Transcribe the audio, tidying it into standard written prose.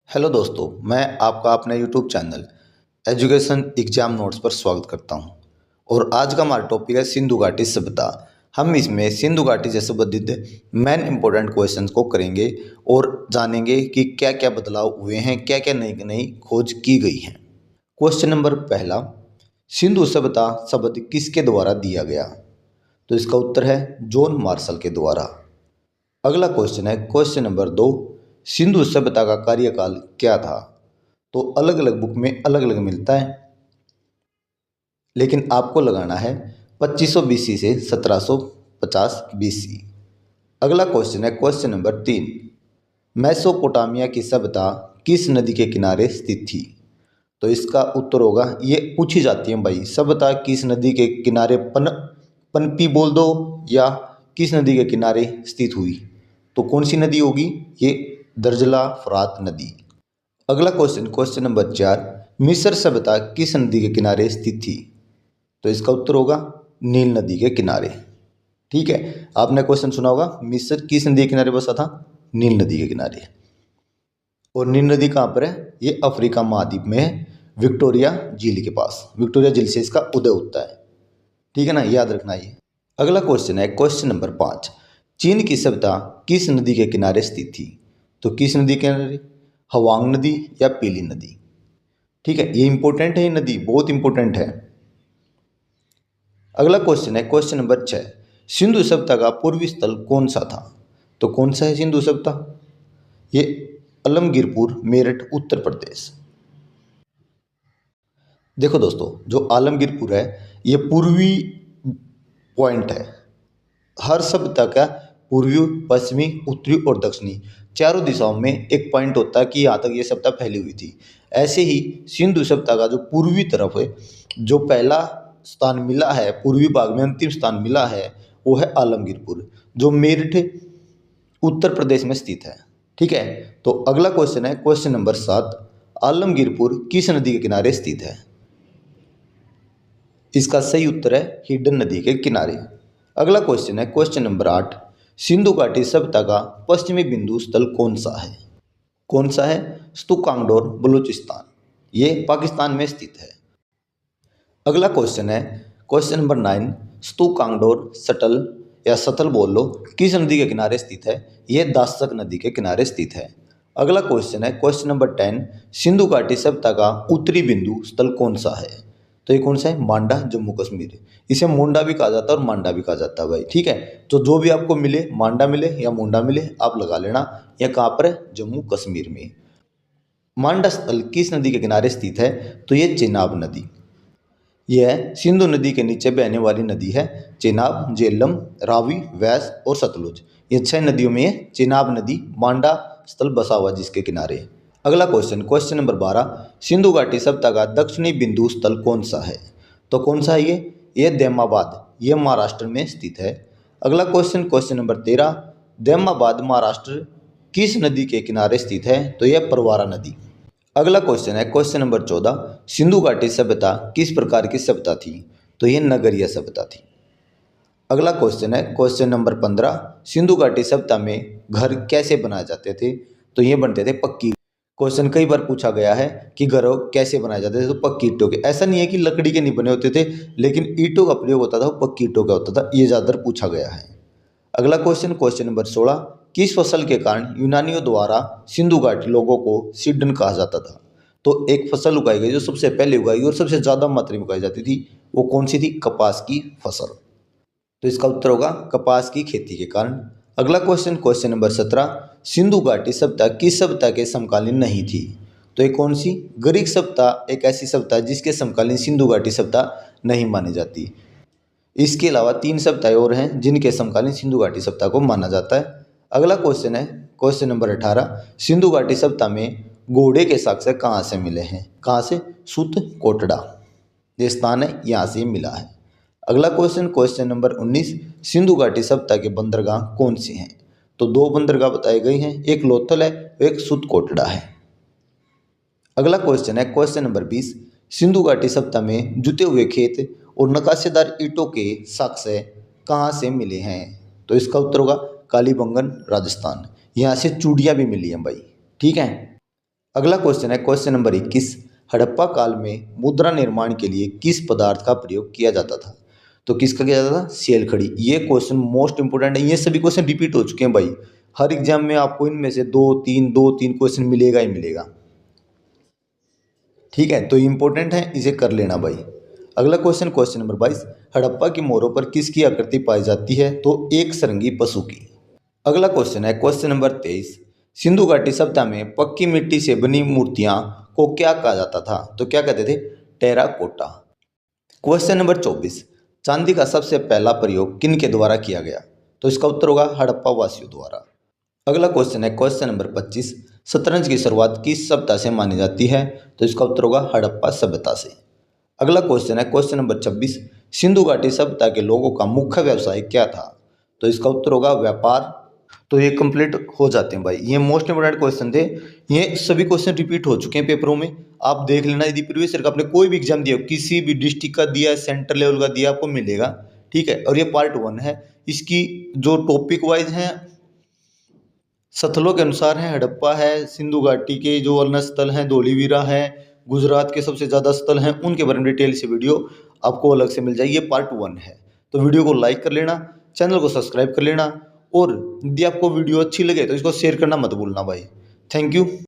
Hello दोस्तों, मैं आपका अपने YouTube channel education exam notes पर स्वागत करता हूं। और आज का हमारा टॉपिक है सिंधु घाटी सभ्यता। हम इसमें सिंधु घाटी से संबंधित मेन इंपॉर्टेंट क्वेश्चंस को करेंगे और जानेंगे कि क्या क्या बदलाव हुए हैं, क्या क्या नई नई खोज की गई है। क्वेश्चन नंबर पहला, सिंधु सभ्यता शब्द किसके द्वारा दिया गया? तो इसका उत्तर है जॉन मार्शल के द्वारा। अगला क्वेश्चन है क्वेश्चन नंबर 2, सिंधु सभ्यता का कार्यकाल क्या था? तो अलग अलग बुक में अलग अलग मिलता है, लेकिन आपको लगाना है 2500 बीसी से 1750 बीसी। अगला क्वेश्चन है क्वेश्चन नंबर 3, मेसोपोटामिया की सभ्यता किस नदी के किनारे स्थित थी? तो इसका उत्तर होगा, ये पूछी जाती है भाई, सभ्यता किस नदी के किनारे पनपी बोल दो या किस नदी के किनारे स्थित हुई। तो कौन सी नदी होगी? ये दर्जला फरात नदी। अगला क्वेश्चन क्वेश्चन नंबर 4, मिस्र सभ्यता किस नदी के किनारे स्थित थी? तो इसका उत्तर होगा नील नदी के किनारे। ठीक है, आपने क्वेश्चन सुना होगा, मिस्र किस नदी के किनारे बसा था? नील नदी के किनारे। और नील नदी कहाँ पर है? ये अफ्रीका महाद्वीप में है, विक्टोरिया झील के पास। विक्टोरिया झील से इसका उदय होता है। ठीक है ना, याद रखना ये। अगला क्वेश्चन है क्वेश्चन नंबर 5, चीन की सभ्यता किस नदी के किनारे स्थित थी? तो किस नदी के किनारे? हवांग नदी या पीली नदी? ठीक है, ये इंपॉर्टेंट है, ये नदी बहुत इंपॉर्टेंट है। अगला क्वेश्चन है क्वेश्चन नंबर 6, सिंधु सभ्यता का पूर्वी स्थल कौन सा था? तो कौन सा है सिंधु सभ्यता? ये आलमगीरपुर, मेरठ, उत्तर प्रदेश। देखो दोस्तों, जो आलमगीरपुर है ये पूर्वी पॉइंट है। हर सभ्यता का पूर्वी, पश्चिमी, उत्तरी और दक्षिणी चारों दिशाओं में एक पॉइंट होता है कि यहाँ तक ये सभ्यता फैली हुई थी। ऐसे ही सिंधु सभ्यता का जो पूर्वी तरफ है, जो पहला स्थान मिला है, पूर्वी भाग में अंतिम स्थान मिला है, वो है आलमगीरपुर, जो मेरठ, उत्तर प्रदेश में स्थित है। ठीक है, तो अगला क्वेश्चन है क्वेश्चन नंबर 7, आलमगीरपुर किस नदी के किनारे स्थित है? इसका सही उत्तर है हिडन नदी के किनारे। अगला क्वेश्चन है क्वेश्चन नंबर 8, सिंधु घाटी सभ्यता का पश्चिमी बिंदु स्थल कौन सा है? कौन सा है? स्तुकांगडोर, बलूचिस्तान, ये पाकिस्तान में स्थित है। अगला क्वेश्चन है क्वेश्चन नंबर 9, स्तुकांगडोर सटल या सतल बोल लो, किस नदी के किनारे स्थित है? यह दासक नदी के किनारे स्थित है। अगला क्वेश्चन है क्वेश्चन नंबर 10, सिंधु घाटी सभ्यता का उत्तरी बिंदु स्थल कौन सा है? तो ये कौन सा है? मांडा, जम्मू कश्मीर। इसे मुंडा भी कहा जाता है और मांडा भी कहा जाता है भाई। ठीक है, तो जो भी आपको मिले, मांडा मिले या मुंडा मिले, आप लगा लेना। यह कहाँ पर है? जम्मू कश्मीर में। मांडा स्थल किस नदी के किनारे स्थित है? तो ये चेनाब नदी। यह सिंधु नदी के नीचे बहने वाली नदी है। चेनाब, झेलम, रावी, व्यास और सतलुज, ये 6 नदियों में ये चेनाब नदी, मांडा स्थल बसा हुआ जिसके किनारे। अगला क्वेश्चन क्वेश्चन नंबर 12, सिंधु घाटी सभ्यता का दक्षिणी बिंदु स्थल कौन सा है? तो कौन सा है ये? दैमाबाद, ये महाराष्ट्र में स्थित है। अगला question question number 13, Daimabad Maharashtra किस नदी के किनारे स्थित है? तो यह परवारा नदी। अगला क्वेश्चन है क्वेश्चन नंबर 14, सिंधु घाटी सभ्यता किस प्रकार की सभ्यता थी? तो यह नगरीय सभ्यता थी। अगला क्वेश्चन है क्वेश्चन नंबर 15, सिंधु घाटी सभ्यता में घर कैसे बनाए जाते थे? तो ये बनते थे पक्की। क्वेश्चन कई बार पूछा गया है कि घर कैसे बनाए जाते थे? तो पक्की ईंटों के। ऐसा नहीं है कि लकड़ी के नहीं बने होते थे, लेकिन ईंटों का प्रयोग होता था, वो पक्की ईंटों का होता था। ये ज़्यादातर पूछा गया है। अगला क्वेश्चन क्वेश्चन नंबर 16, किस फसल के कारण यूनानियों द्वारा सिंधु घाटी लोगों को सिडन कहा जाता था? तो एक फसल उगाई गई जो सबसे पहले उगाई और सबसे ज़्यादा मात्रा में उगाई जाती थी, वो कौन सी थी? कपास की फसल। तो इसका उत्तर होगा कपास की खेती के कारण। अगला क्वेश्चन क्वेश्चन नंबर 17, सिंधु घाटी सभ्यता किस सभ्यता के समकालीन नहीं थी? तो ये कौन सी? ग्रीक सभ्यता एक ऐसी सभ्यता जिसके समकालीन सिंधु घाटी सभ्यता नहीं मानी जाती। इसके अलावा 3 सभ्यताएं और हैं जिनके समकालीन सिंधु घाटी सभ्यता को माना जाता है। अगला क्वेश्चन है क्वेश्चन नंबर 18, सिंधु घाटी सभ्यता में घोड़े के साक्ष्य कहाँ से मिले हैं? कहाँ से? सुत कोटड़ा, ये स्थान है, यहाँ से मिला है। अगला क्वेश्चन क्वेश्चन नंबर 19, सिंधु घाटी सभ्यता के बंदरगाह कौन से हैं? तो 2 बंदरगाह बताए गए हैं, एक लोथल है, एक सुत कोटड़ा है। अगला क्वेश्चन है क्वेश्चन नंबर 20, सिंधु घाटी सभ्यता में जुते हुए खेत और नकाशेदार ईंटों के साक्ष्य कहाँ से मिले हैं? तो इसका उत्तर होगा कालीबंगन, राजस्थान। यहाँ से चूड़ियाँ भी मिली हैं भाई। ठीक है, अगला क्वेश्चन है क्वेश्चन नंबर 21। हड़प्पा काल में मुद्रा निर्माण के लिए किस पदार्थ का प्रयोग किया जाता था? तो किसका किया जाता था? सेल खड़ी। ये क्वेश्चन मोस्ट इंपोर्टेंट है। ये सभी क्वेश्चन रिपीट हो चुके हैं भाई। हर एग्जाम में आपको इनमें से दो तीन क्वेश्चन मिलेगा ही मिलेगा। ठीक है, तो इंपॉर्टेंट है, इसे कर लेना भाई। अगला क्वेश्चन क्वेश्चन नंबर 22। हड़प्पा की मोहरों पर किसकी आकृति पाई जाती है? तो एक सरंगी पशु की। अगला क्वेश्चन है क्वेश्चन नंबर 23। सिंधु घाटी सभ्यता में पक्की मिट्टी से बनी मूर्तियां को क्या कहा जाता था? तो क्या कहते थे? टेराकोटा। Question number 24। चांदी का सबसे पहला प्रयोग किन के द्वारा किया गया? तो इसका उत्तर होगा हड़प्पा वासियों द्वारा। अगला क्वेश्चन है क्वेश्चन नंबर 25। शतरंज की शुरुआत किस सभ्यता से मानी जाती है? तो इसका उत्तर होगा हड़प्पा सभ्यता से। अगला क्वेश्चन है क्वेश्चन नंबर 26। सिंधु घाटी सभ्यता के लोगों का मुख्य व्यवसाय क्या था? तो इसका उत्तर होगा व्यापार। तो ये कंप्लीट हो जाते हैं भाई। ये मोस्ट इंपोर्टेंट क्वेश्चन थे। ये सभी क्वेश्चन रिपीट हो चुके हैं पेपरों में। आप देख लेना, यदि प्रीवियस ईयर का आपने कोई भी एग्जाम दिया, किसी भी डिस्ट्रिक्ट का दिया, सेंटर लेवल का दिया, आपको मिलेगा। ठीक है, और ये पार्ट 1 है। इसकी जो टॉपिक वाइज हैं, स्थलों के अनुसार है, हड़प्पा है, सिंधु घाटी के जो अन्य स्थल हैं, धोलीवीरा है, गुजरात के सबसे ज़्यादा स्थल हैं, उनके बारे में डिटेल से वीडियो आपको अलग से मिल जाएगी। ये पार्ट 1 है। तो वीडियो को लाइक कर लेना, चैनल को सब्सक्राइब कर लेना, और यदि आपको वीडियो अच्छी लगे तो इसको शेयर करना मत भूलना भाई। Thank you.